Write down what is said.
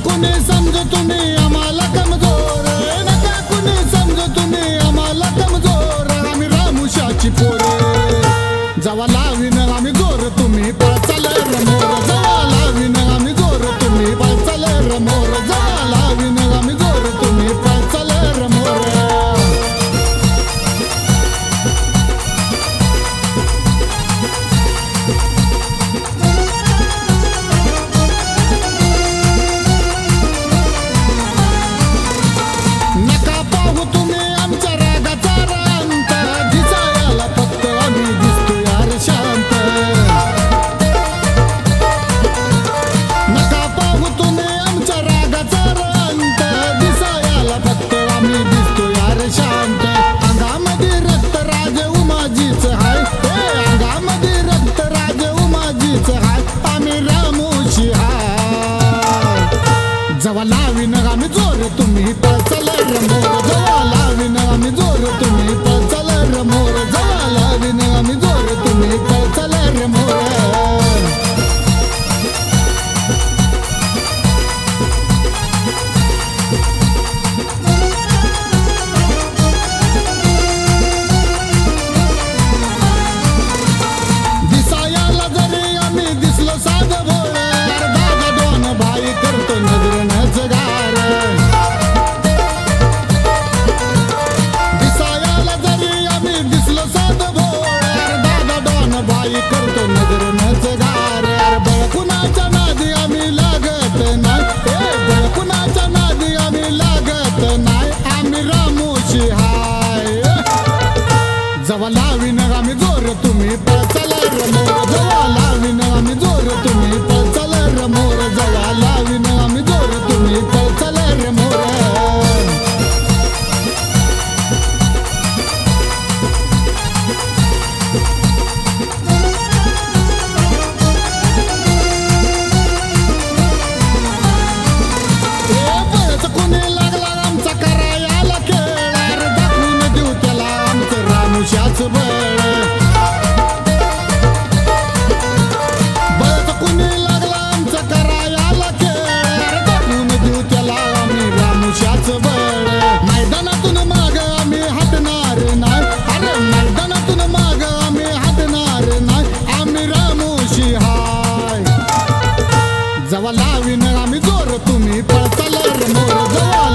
कुणी समजू तुम्ही आम्हाला कमजोर, नका कुणी समजू तुम्ही आम्हाला कमजोर. आम्ही रामुशाची पोरे, जवा लावीन आम्ही जोर तुम्ही पळचाल रमोर. जवा लावीन आम्ही जोर तुम्ही पळचाल रमोर. जवा लावीन आम्ही जोर तुम्ही पळचाल रमोर. नका पाहू तुम्ही आमच्या रागाचा रांत, दिसायला फक्त आम्ही दिसतो यार शांत. नका पाहू तुम्ही आमच्या रागाचा रांत, दिसायला फक्त आम्ही दिसतो यार शांत. अंगामध्ये रक्त राज उमाजीच हाय, अंगामध्ये रक्त राज उमाजीच हाय. आम्ही रामोशी हाय, जवा लावीन आम्ही जोर तुम्ही पळचाल रमोर. जवा लावीन आम्ही जोर तुम्ही पळचाल रमोर. जवा लावीन आम्ही जोर तुम्ही पळचाल रमोर. दिसायला जरी आम्ही दिसलो साधं भोळ, दादा दोन भाई करतो नजरेनंच गार. दिसायला जरी आम्ही दिसलो साधं भोळ, दादा दोन भाई करतो नजरेनंच गार. बळ कुणाच्या नादी आम्ही लागत नाही, बळ कुणाच्या नादी आम्ही लागत नाही. आम्ही रामोशी हाय, जवा लावीन आम्ही जोर तुम्ही पळचाल रमोर. जवा लावीन आम्ही जोर तुम्ही पळचाल रमोर. जवा लावीन आम्ही जोर तुम्ही पळचाल रमोर. बळच कुणी लागला आमचा करायला खेळ, दाखवून देऊ त्याला आमचं रामुशाच बळ. बळच कुणी लागला आमचा करायला खेळ, दाखवून देऊ त्याला आम्ही रामुशाच बळ. मैदानातून माग आम्ही हटणार नाही, अरे मैदानातून माग आम्ही हटणार नाही. आम्ही रामोशी हाय, जवा लावीन आम्ही जोर तुम्ही पळचाल रमोर. जवा